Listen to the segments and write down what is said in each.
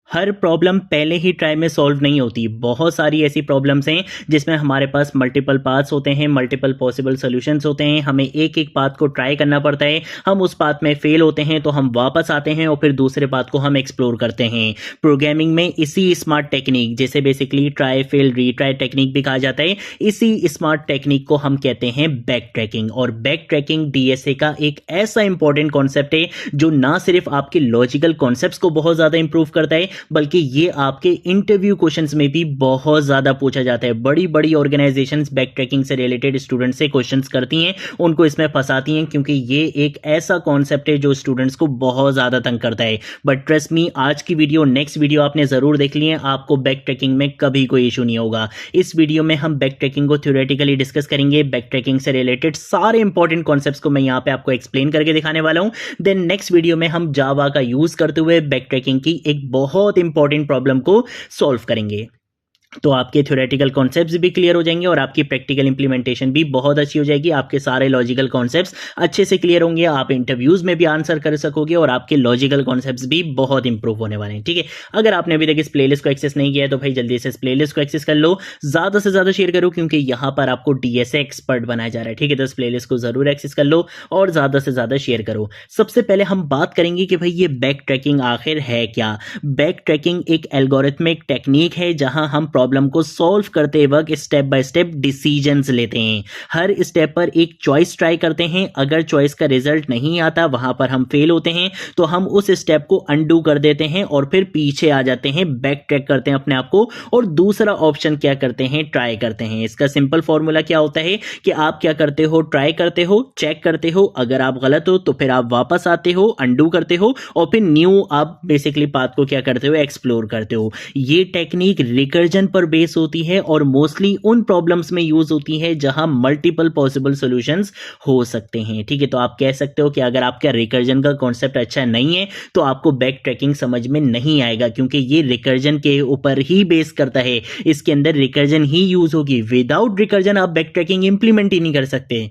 हर problem पहले ही try में solve नहीं होती। बहुत सारी ऐसी प्रॉब्लम्स हैं जिसमें हमारे पास मल्टीपल पाथ्स होते हैं, मल्टीपल पॉसिबल सॉल्यूशंस होते हैं। हमें एक एक पाथ को ट्राई करना पड़ता है। हम उस पाथ में फेल होते हैं तो हम वापस आते हैं और फिर दूसरे पाथ को हम एक्सप्लोर करते हैं। प्रोग्रामिंग में इसी स्मार्ट टेक्निक, जिसे basically try fail retry technique भी कहा जाता है, इसी स्मार्ट टेक्निक को हम कहते हैं बैक ट्रैकिंग। और बैक ट्रैकिंग डीएसए का एक ऐसा इंपॉर्टेंट कॉन्सेप्ट है जो ना सिर्फ आपके लॉजिकल कॉन्सेप्ट्स को बहुत ज़्यादा इंप्रूव करता है, बल्कि ये आपके इंटरव्यू क्वेश्चंस में भी बहुत ज्यादा पूछा जाता है। बड़ी बड़ी ऑर्गेनाइजेशंस बैक ट्रैकिंग से रिलेटेड स्टूडेंट से क्वेश्चंस करती हैं, उनको इसमें फंसाती हैं, क्योंकि ये एक ऐसा कॉन्सेप्ट है जो स्टूडेंट्स को बहुत ज्यादा तंग करता है। बट ट्रस्ट मी, आज की वीडियो, नेक्स्ट वीडियो आपने जरूर देख ली है, आपको बैक ट्रैकिंग में कभी कोई इशू नहीं होगा। इस वीडियो में हम बैक ट्रैकिंग को थ्योरेटिकली डिस्कस करेंगे। बैक ट्रैकिंग से रिलेटेड सारे इंपॉर्टेंट कॉन्सेप्ट्स को मैं यहाँ पे आपको एक्सप्लेन करके दिखाने वाला हूँ। देन नेक्स्ट वीडियो में हम जावा का यूज करते हुए बैक ट्रैकिंग की एक बहुत इंपॉर्टेंट प्रॉब्लम को सॉल्व करेंगे। तो आपके थ्योरेटिकल कॉन्सेप्ट्स भी क्लियर हो जाएंगे और आपकी प्रैक्टिकल इंप्लीमेंटेशन भी बहुत अच्छी हो जाएगी। आपके सारे लॉजिकल कॉन्सेप्ट्स अच्छे से क्लियर होंगे, आप इंटरव्यूज में भी आंसर कर सकोगे और आपके लॉजिकल कॉन्सेप्ट्स भी बहुत इंप्रूव होने वाले हैं। ठीक है, अगर आपने अभी तक इस प्लेलिस्ट को एक्सेस नहीं किया है तो भाई जल्दी से इस प्लेलिस्ट को एक्सेस कर लो, ज्यादा से ज्यादा शेयर करो, क्योंकि यहाँ पर आपको डीएसए एक्सपर्ट बनाया जा रहा है। ठीक है, तो इस प्लेलिस्ट को जरूर एक्सेस कर लो और ज्यादा से ज्यादा शेयर करो। सबसे पहले हम बात करेंगे कि भाई ये बैक ट्रैकिंग आखिर है क्या। बैक ट्रैकिंग एक एल्गोरिथमिक टेक्निक है जहां हम प्रॉब्लम को सॉल्व करते वक्त स्टेप बाय स्टेप डिसीजंस लेते हैं। हर स्टेप पर एक चॉइस ट्राई करते हैं। अगर चॉइस का रिजल्ट नहीं आता, वहां पर हम फेल होते हैं, तो हम उस स्टेप को अनडू कर देते हैं और फिर पीछे आ जाते हैं, बैक ट्रैक करते हैं अपने आप को और दूसरा ऑप्शन क्या करते हैं, ट्राई करते हैं। इसका सिंपल फॉर्मूला क्या होता है कि आप क्या करते हो, ट्राई करते हो, चेक करते हो, अगर आप गलत हो तो फिर आप वापस आते हो, अनडू करते हो और फिर न्यू आप बेसिकली पाथ को क्या करते हो, एक्सप्लोर करते हो। ये टेक्निक रिकर्जन पर बेस होती है और मोस्टली उन प्रॉब्लम्स में यूज होती है जहां मल्टीपल पॉसिबल सॉल्यूशंस हो सकते हैं। ठीक है, तो आप कह सकते हो कि अगर आपका रिकर्जन का कॉन्सेप्ट अच्छा नहीं है तो आपको बैक ट्रैकिंग समझ में नहीं आएगा, क्योंकि ये रिकर्जन के ऊपर ही बेस करता है। इसके अंदर रिकर्जन ही यूज होगी। विदाउट रिकर्जन आप बैक ट्रैकिंग इंप्लीमेंट ही नहीं कर सकते।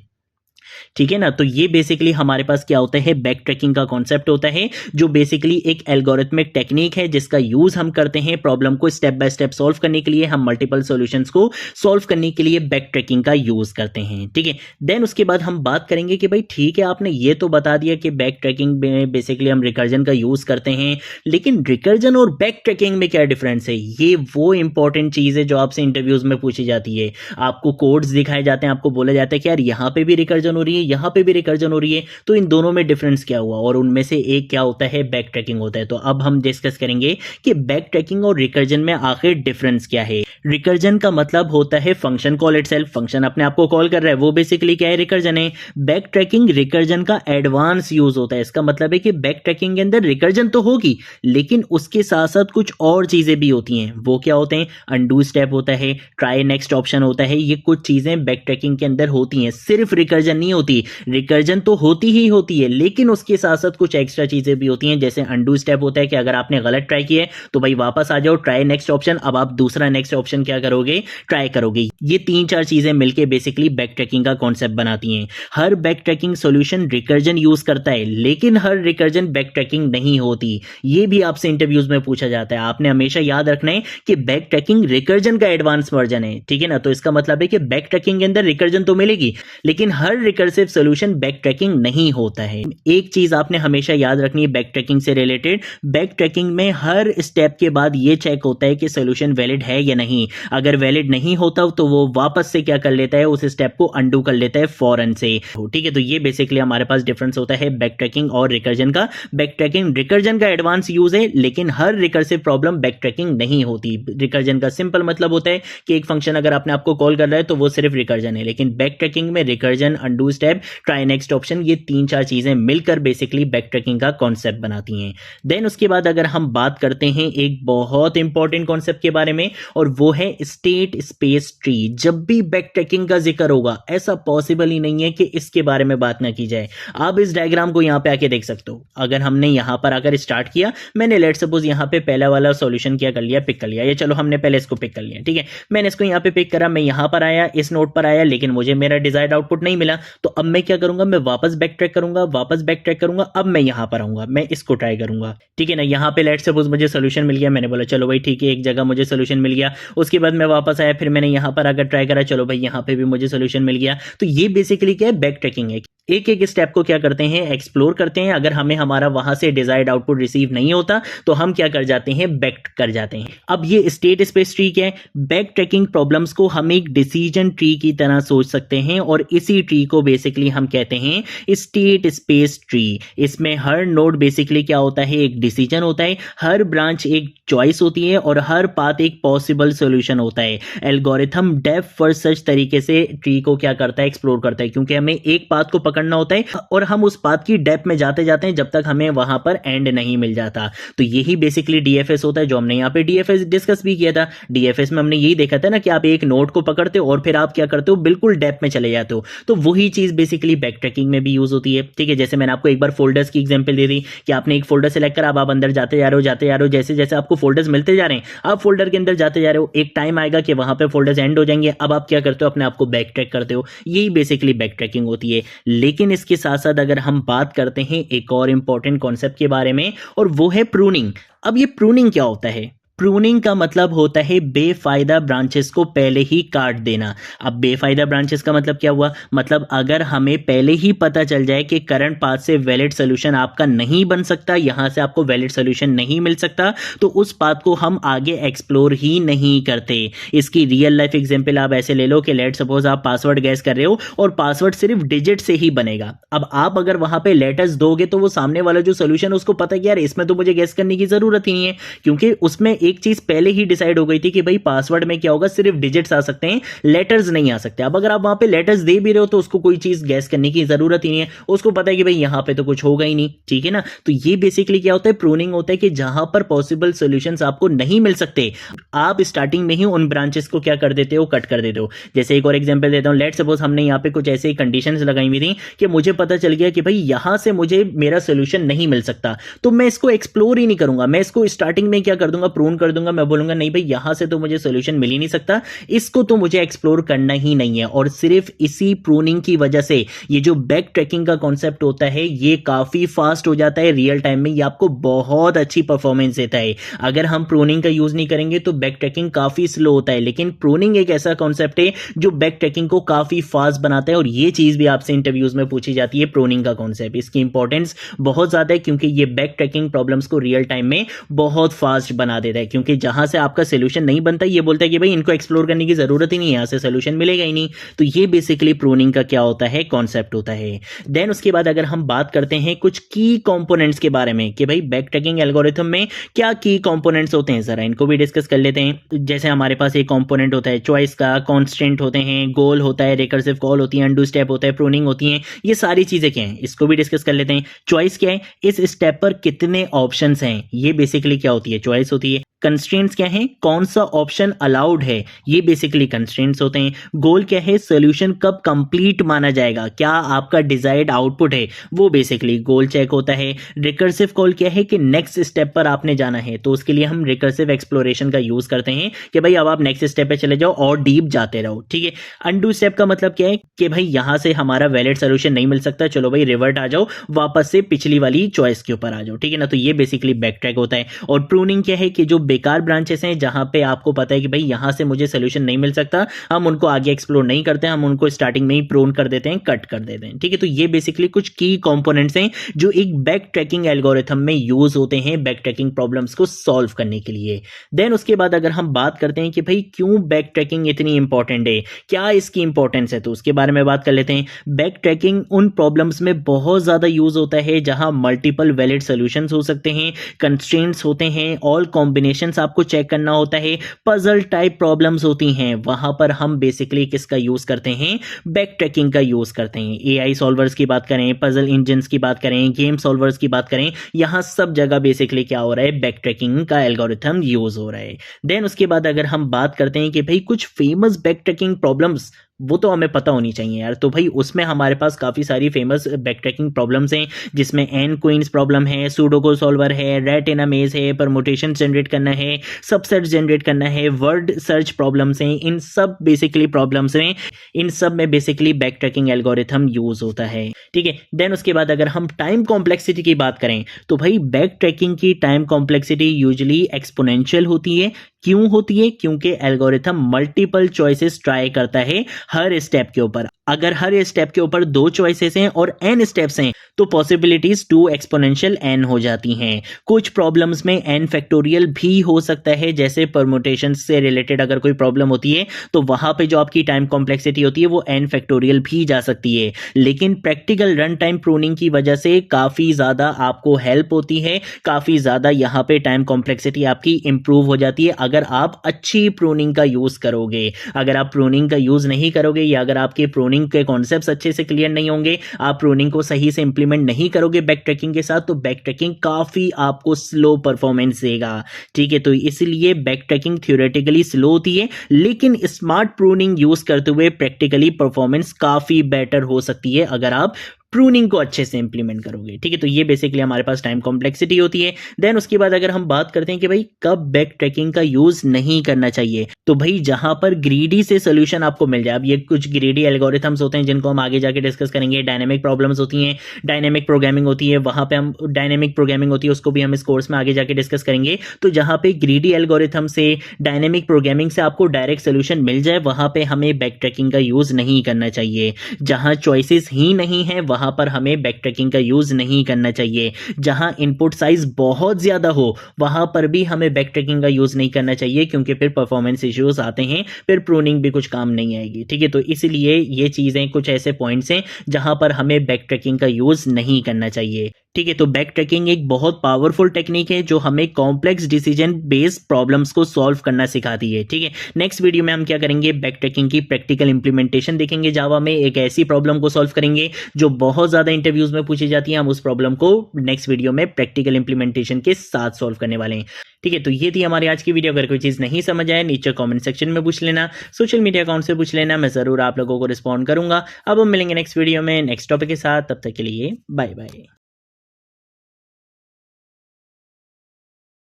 ठीक है ना, तो ये बेसिकली हमारे पास क्या होता है, बैक ट्रैकिंग का कॉन्सेप्ट होता है, जो बेसिकली एक एल्गोरिथमिक टेक्निक है जिसका यूज हम करते हैं प्रॉब्लम को स्टेप बाय स्टेप सॉल्व करने के लिए। हम मल्टीपल सॉल्यूशंस को सॉल्व करने के लिए बैक ट्रैकिंग का यूज करते हैं। ठीक है, देन उसके बाद हम बात करेंगे कि भाई ठीक है, आपने ये तो बता दिया कि बैक ट्रैकिंग में बेसिकली हम रिकर्जन का यूज करते हैं, लेकिन रिकर्जन और बैक ट्रैकिंग में क्या डिफरेंस है। ये वो इंपॉर्टेंट चीज है जो आपसे इंटरव्यूज में पूछी जाती है। आपको कोड्स दिखाए जाते हैं, आपको बोला जाता है कि यार यहाँ पे भी रिकर्जन हो रही है, यहाँ पे भी रिकर्जन हो रही है, तो इन दोनों में डिफरेंस क्या हुआ, और उनमें से एक क्या होता है, बैक ट्रैकिंग होता है। तो अब हम डिस्कस करेंगे कि बैक ट्रैकिंग और रिकर्जन में आखिर डिफरेंस क्या है। रिकर्जन का मतलब होता है फंक्शन कॉल इटसेल्फ, फंक्शन अपने आप को कॉल कर रहा है, वो बेसिकली क्या है, रिकर्जन है। बैक ट्रैकिंग रिकर्जन का एडवांस यूज होता है। इसका मतलब है कि बैक ट्रैकिंग के अंदर रिकर्जन तो होगी, लेकिन उसके साथ साथ कुछ और चीजें भी होती हैं। वो क्या होते हैं, अनडू स्टेप होता है, ट्राई नेक्स्ट ऑप्शन होता है। ये कुछ चीजें बैक ट्रैकिंग के अंदर होती हैं, सिर्फ रिकर्जन नहीं होती। रिकर्जन तो होती ही होती है, लेकिन उसके साथ साथ कुछ एक्स्ट्रा चीजें भी होती हैं, जैसे अनडू स्टेप होता है कि अगर आपने गलत ट्राई किया है तो भाई वापस आ जाओ, ट्राई नेक्स्ट ऑप्शन, अब आप दूसरा नेक्स्ट ऑप्शन क्या करोगे, ट्राई करोगे। ये तीन चार चीजें मिलकर बेसिकली बैक ट्रैकिंग का कॉन्सेप्ट बनाती हैं। Her back tracking solution recursion use करता है, लेकिन हर रिकर्जन बैक ट्रैकिंग नहीं होती। ये भी आपसे इंटरव्यूज में पूछा जाता है। आपने हमेशा याद रखना है कि बैक ट्रैकिंग रिकर्जन का एडवांस वर्जन है। ठीक है ना, तो इसका मतलब है कि बैक ट्रैकिंग के अंदर रिकर्जन तो मिलेगी, लेकिन हर रिकर्सिव सॉल्यूशन बैक ट्रैकिंग नहीं होता है। एक चीज आपने हमेशा याद रखनी है बैक ट्रैकिंग से रिलेटेड, बैक ट्रैकिंग में हर स्टेप के बाद ये चेक होता है कि सॉल्यूशन वैलिड है या नहीं। अगर वैलिड नहीं होता तो वो वापस से क्या कर लेता है, उस स्टेप को अनडू कर लेता है फौरन से। ठीक है, तो ये बेसिकली हमारे पास डिफरेंस होता है बैक ट्रैकिंग और रिकर्जन का। बैक ट्रैकिंग रिकर्जन का एडवांस यूज है, लेकिन हर रिकर्सिव प्रॉब्लम बैक ट्रैकिंग नहीं होती। रिकर्जन का सिंपल मतलब होता है कि एक फंक्शन अगर आपने आपको कॉल कर रहा है तो वो सिर्फ रिकर्जन है, लेकिन बैक ट्रैकिंग में recursion, undo step, try next option, ये तीन चार चीजें मिलकर बेसिकली बैक ट्रैकिंग का कॉन्सेप्ट बनाती हैं। देन उसके बाद अगर हम बात करते हैं एक बहुत इंपॉर्टेंट कॉन्सेप्ट के बारे में, और वो है स्टेट स्पेस ट्री। जब भी बैक ट्रैकिंग का जिक्र होगा, ऐसा पॉसिबल ही नहीं है कि इसके बारे में बात ना की जाए। आप इस डायग्राम को यहां पे आके देख सकते हो। अगर हमने यहां पर आकर स्टार्ट किया, मैंने लेट सपोज यहां पे पहला वाला सॉल्यूशन क्या कर लिया, पिक कर लिया, ये चलो हमने पहले इसको पिक कर लिया। ठीक है, मैंने इसको यहां पे पिक करा, मैं यहां पर आया, इस नोट पर आया, लेकिन मुझे मेरा डिजायर्ड आउटपुट नहीं मिला। तो अब मैं क्या करूंगा, मैं वापस बैक ट्रैक करूंगा, अब मैं यहाँ पर आऊंगा, मैं इसको ट्राई करूंगा, ठीक है ना। यहाँ पे लेट्स सपोज मुझे सोल्यूशन मिल गया, मैंने बोला चलो भाई ठीक है, एक जगह मुझे सोल्यूशन मिल गया, उसके बाद मैं वापस आया, फिर मैंने यहाँ पर अगर ट्राई करा, चलो भाई यहाँ पे भी मुझे सोल्यूशन मिल गया। तो ये बेसिकली क्या है, बैक ट्रैकिंग है। एक एक स्टेप को क्या करते हैं, एक्सप्लोर करते हैं। अगर हमें हमारा वहां से डिजायर्ड आउटपुट रिसीव नहीं होता तो हम क्या कर जाते हैं, बैक कर जाते हैं। अब ये स्टेट स्पेस ट्री क्या है, बैक ट्रैकिंग प्रॉब्लम्स को हम एक डिसीजन ट्री की तरह सोच सकते हैं और इसी ट्री को बेसिकली हम कहते हैं स्टेट स्पेस ट्री। इसमें हर नोड बेसिकली क्या होता है, एक डिसीजन होता है, हर ब्रांच एक चॉइस होती है और हर पाथ एक पॉसिबल सॉल्यूशन होता है। एल्गोरिथम डेप्थ फर्स्ट सर्च तरीके से ट्री को क्या करता है, एक्सप्लोर करता है, क्योंकि हमें एक पाथ को पकड़ना होता है और हम उस पाथ की डेप्थ में जाते जाते हैं जब तक हमें वहां पर एंड नहीं मिल जाता। तो यही बेसिकली डीएफएस होता है, जो हमने यहाँ पे डीएफएस डिस्कस भी किया था। डीएफएस में हमने यही देखा था ना कि आप एक नोड को पकड़ते हो और फिर आप क्या करते हो, बिल्कुल डेप्थ में चले जाते हो। तो वही चीज बेसिकली बैक ट्रैकिंग में भी यूज होती है, ठीक है। जैसे मैंने आपको एक बार फोल्डर्स की एग्जांपल दे दी कि आपने एक फोल्डर सेलेक्ट करा, अब आप अंदर जाते जा रहे हो, जैसे जैसे आपको फोल्डर्स मिलते जा रहे हैं, आप फोल्डर के अंदर जाते जा रहे हो, एक टाइम आएगा कि वहां पे फोल्डर्स एंड हो जाएंगे। अब आप क्या करते हो, अपने आप को बैक ट्रैक करते हो। यही बेसिकली बैक ट्रैकिंग होती है। लेकिन इसके साथ साथ अगर हम बात करते हैं एक और इंपॉर्टेंट कॉन्सेप्ट के बारे में, और वो है प्रूनिंग। अब ये प्रूनिंग क्या होता है, प्रूनिंग का मतलब होता है बेफायदा ब्रांचेस को पहले ही काट देना। अब बेफायदा ब्रांचेस का मतलब क्या हुआ, मतलब अगर हमें पहले ही पता चल जाए कि करंट पाथ से वैलिड सोल्यूशन आपका नहीं बन सकता, यहां से आपको वैलिड सोल्यूशन नहीं मिल सकता, तो उस पाथ को हम आगे एक्सप्लोर ही नहीं करते। इसकी रियल लाइफ एग्जांपल आप ऐसे ले लो कि लेट सपोज आप पासवर्ड गैस कर रहे हो और पासवर्ड सिर्फ डिजिट से ही बनेगा। अब आप अगर वहां पे लेटर्स दोगे तो वो सामने वाला जो सोल्यूशन उसको पता कि यार इसमें तो मुझे गैस करने की जरूरत ही नहीं है, क्योंकि उसमें एक चीज पहले ही डिसाइड हो गई थी कि भाई पासवर्ड में क्या होगा, सिर्फ डिजिट्स आ सकते हैं, लेटर्स नहीं आ सकते। अब अगर आप वहां पे लेटर्स दे भी रहे हो तो उसको कोई चीज गैस करने की जरूरत ही नहीं है, उसको पता है कि भाई यहां पे तो कुछ होगा ही नहीं, ठीक है ना। तो ये बेसिकली क्या होता है, प्रूनिंग होता है कि जहां पर पॉसिबल सॉल्यूशंस आपको नहीं मिल सकते, आप स्टार्टिंग में ही उन ब्रांचेस को क्या कर देते हो, कट कर देते हो। जैसे एक और एग्जांपल देता हूं, लेट सपोज हमने यहां पे कुछ ऐसे कंडीशंस लगाई हुई थी कि मुझे पता चल गया कि भाई यहां से मुझे मेरा सॉल्यूशन नहीं मिल सकता, तो मैं इसको एक्सप्लोर ही नहीं करूंगा, मैं इसको स्टार्टिंग में क्या कर दूंगा, प्रून कर दूंगा। मैं बोलूंगा नहीं भाई यहां से तो मुझे सॉल्यूशन मिल ही नहीं सकता, इसको तो मुझे एक्सप्लोर करना ही नहीं है। और सिर्फ इसी प्रूनिंग की वजह से ये जो बैक ट्रैकिंग का कॉन्सेप्ट होता है ये काफी फास्ट हो जाता है रियल टाइम में, ये आपको बहुत अच्छी परफॉर्मेंस देता है। अगर हम प्रूनिंग का यूज नहीं करेंगे तो बैक ट्रैकिंग काफी स्लो होता है, लेकिन प्रूनिंग एक ऐसा कॉन्सेप्ट है जो बैक ट्रैकिंग को काफी फास्ट बनाता है। और ये चीज भी आपसे इंटरव्यूज में पूछी जाती है, प्रूनिंग का कॉन्सेप्ट, इसकी इंपॉर्टेंस बहुत ज्यादा है, क्योंकि ये बैक ट्रैकिंग प्रॉब्लम्स को रियल टाइम में बहुत फास्ट बना देता है। क्योंकि जहां से आपका सोल्यूशन नहीं बनता, ये बोलता है कि भाई इनको एक्सप्लोर करने की जरूरत ही नहीं है, यहां से सोल्यूशन मिलेगा ही नहीं। तो ये बेसिकली प्रूनिंग का क्या होता है, कॉन्सेप्ट होता है। देन उसके बाद अगर हम बात करते हैं कुछ की कंपोनेंट्स के बारे में कि भाई बैक ट्रैकिंग एल्गोरिथम में क्या की कंपोनेंट्स होते हैं, जरा इनको भी डिस्कस कर लेते हैं। जैसे हमारे पास एक कंपोनेंट होता है चॉइस का, कांस्टेंट होते हैं, गोल होता है, रिकर्सिव कॉल होती है, अनडू स्टेप होता है, प्रूनिंग होती है। ये सारी चीजें क्या हैं, इसको भी डिस्कस कर लेते हैं। चॉइस क्या है, इस स्टेप पर कितने ऑप्शंस हैं, ये बेसिकली क्या होती है, चॉइस होती है। कंस्ट्रेंट्स क्या है, कौन सा ऑप्शन अलाउड है, ये बेसिकली कंस्ट्रेंट्स होते हैं। गोल क्या है, सोल्यूशन कब कंप्लीट माना जाएगा, क्या आपका डिजायर्ड आउटपुट है, वो बेसिकली गोल चेक होता है। रिकर्सिव कॉल क्या है कि नेक्स्ट स्टेप पर आपने जाना है, तो उसके लिए हम रिकर्सिव एक्सप्लोरेशन का यूज करते हैं कि भाई अब आप नेक्स्ट स्टेप पे चले जाओ और डीप जाते रहो, ठीक है। अनडू स्टेप का मतलब क्या है कि भाई यहां से हमारा वैलिड सोल्यूशन नहीं मिल सकता, चलो भाई रिवर्ट आ जाओ, वापस से पिछली वाली चॉइस के ऊपर आ जाओ, ठीक है ना। तो ये बेसिकली बैक ट्रैक होता है। और प्रूनिंग क्या है कि जो बेकार ब्रांचेस हैं जहां पे आपको पता है कि भाई यहां से मुझे सोल्यूशन नहीं मिल सकता, हम उनको आगे एक्सप्लोर नहीं करते, हम उनको स्टार्टिंग में ही प्रोन कर देते हैं, कट कर देते हैं, ठीक है। तो ये बेसिकली कुछ की कंपोनेंट्स हैं जो एक बैक ट्रैकिंग एल्गोरिथम में यूज होते हैं बैक ट्रैकिंग प्रॉब्लम्स को सॉल्व करने के लिए। देन उसके बाद अगर हम बात करते हैं कि भाई क्यों बैक ट्रैकिंग इतनी इंपॉर्टेंट है, क्या इसकी इंपॉर्टेंस है, तो उसके बारे में बात कर लेते हैं। बैक ट्रैकिंग उन प्रॉब्लम्स में बहुत ज्यादा यूज होता है जहां मल्टीपल वैलिड सॉल्यूशंस हो सकते हैं, कंस्ट्रेंट्स होते हैं, ऑल कॉम्बिनेशंस आपको चेक करना होता है, पजल टाइप प्रॉब्लम्स होती हैं, वहां पर हम बेसिकली किसका यूज करते हैं, बैक ट्रैकिंग का यूज करते हैं। एआई सॉल्वर्स की बात करें, पजल इंजन्स की बात करें, गेम सॉल्वर्स की बात करें, यहां सब जगह बेसिकली क्या हो रहा है, बैक ट्रैकिंग का एल्गोरिथम यूज हो रहा है। देन उसके बाद अगर हम बात करते हैं कि भाई कुछ फेमस बैक ट्रैकिंग प्रॉब्लम्स वो तो हमें पता होनी चाहिए यार। तो भाई उसमें हमारे पास काफ़ी सारी फेमस बैक ट्रैकिंग प्रॉब्लम्स हैं, जिसमें एन क्वींस प्रॉब्लम है, सूडोको सॉल्वर है, रेट इन अ मेज है, परमुटेशन जनरेट करना है, सबसेट जनरेट करना है, वर्ड सर्च प्रॉब्लम्स हैं। इन सब बेसिकली प्रॉब्लम्स में, इन सब में basically back tracking algorithm use होता है, ठीक है। देन उसके बाद अगर हम टाइम कॉम्प्लेक्सिटी की बात करें तो भाई बैक ट्रैकिंग की टाइम कॉम्प्लेक्सिटी यूजुअली एक्सपोनेंशियल होती है। क्यों होती है? क्योंकि एल्गोरिथम मल्टीपल चॉइसेस ट्राई करता है हर स्टेप के ऊपर। अगर हर स्टेप के ऊपर 2 चॉइसेस हैं और n स्टेप्स हैं तो पॉसिबिलिटीज 2 एक्सपोनेंशियल n हो जाती हैं। कुछ प्रॉब्लम्स में n फैक्टोरियल भी हो सकता है, जैसे परमुटेशन से रिलेटेड अगर कोई प्रॉब्लम होती है तो वहां पे जो आपकी टाइम कॉम्प्लेक्सिटी होती है वो n फैक्टोरियल भी जा सकती है। लेकिन प्रैक्टिकल रन टाइम प्रूनिंग की वजह से काफी ज्यादा आपको हेल्प होती है, काफी ज्यादा यहाँ पे टाइम कॉम्प्लेक्सिटी आपकी इंप्रूव हो जाती है अगर आप अच्छी प्रूनिंग का यूज करोगे। अगर आप प्रूनिंग का यूज नहीं करोगे या अगर आपके प्रूनिंग के कॉन्सेप्ट्स अच्छे से क्लियर नहीं होंगे, आप प्रूनिंग को सही से इंप्लीमेंट नहीं करोगे बैक ट्रैकिंग के साथ, तो बैक ट्रैकिंग काफी आपको स्लो परफॉर्मेंस देगा, ठीक है। तो इसलिए बैक ट्रैकिंग थ्योरेटिकली स्लो होती है, लेकिन स्मार्ट प्रूनिंग यूज करते हुए प्रैक्टिकली परफॉर्मेंस काफी बेटर हो सकती है अगर आप प्रूनिंग को अच्छे से इंप्लीमेंट करोगे, ठीक है। तो ये बेसिकली हमारे पास टाइम कॉम्प्लेक्सिटी होती है। देन उसके बाद अगर हम बात करते हैं कि भाई कब बैक ट्रैकिंग का यूज नहीं करना चाहिए, तो भाई जहां पर ग्रीडी से सोल्यूशन आपको मिल जाए। अब ये कुछ ग्रीडी एल्गोरिथम्स होते हैं जिनको हम आगे जाके डिस्कस करेंगे। डायनेमिक प्रॉब्लम्स होती हैं, डायनेमिक प्रोग्रामिंग होती है, वहां पे हम डायनेमिक प्रोग्रामिंग होती है, उसको भी हम इस कोर्स में आगे जाके डिस्कस करेंगे। तो जहां पे ग्रीडी एल्गोरिथम से, डायनेमिक प्रोग्रामिंग से आपको डायरेक्ट सोल्यूशन मिल जाए, वहां पे हमें बैक ट्रैकिंग का यूज नहीं करना चाहिए। जहां चॉइसेस ही नहीं है वहां पर हमें बैक ट्रैकिंग का यूज नहीं करना चाहिए। जहां इनपुट साइज बहुत ज्यादा हो वहां पर भी हमें बैक ट्रैकिंग का यूज नहीं करना चाहिए, क्योंकि फिर परफॉर्मेंस इश्यूज आते हैं, फिर प्रूनिंग भी कुछ काम नहीं आएगी, ठीक है। तो इसलिए ये चीजें कुछ ऐसे पॉइंट्स हैं जहां पर हमें बैक ट्रैकिंग का यूज नहीं करना चाहिए, ठीक है। तो बैक ट्रैकिंग एक बहुत पावरफुल टेक्निक है जो हमें कॉम्प्लेक्स डिसीजन बेस्ड प्रॉब्लम्स को सॉल्व करना सिखाती है, ठीक है। नेक्स्ट वीडियो में हम क्या करेंगे, बैक ट्रैकिंग की प्रैक्टिकल इंप्लीमेंटेशन देखेंगे जावा में। एक ऐसी प्रॉब्लम को सॉल्व करेंगे जो बहुत ज्यादा इंटरव्यूज में पूछी जाती है। हम उस प्रॉब्लम को नेक्स्ट वीडियो में प्रैक्टिकल इंप्लीमेंटेशन के साथ सॉल्व करने वाले हैं, ठीक है। तो ये थी हमारी आज की वीडियो। अगर कोई चीज नहीं समझ आए नीचे कमेंट सेक्शन में पूछ लेना, सोशल मीडिया अकाउंट से पूछ लेना, मैं जरूर आप लोगों को रिस्पॉन्ड करूंगा। अब हम मिलेंगे नेक्स्ट वीडियो में नेक्स्ट टॉपिक के साथ, तब तक के लिए बाय बाय।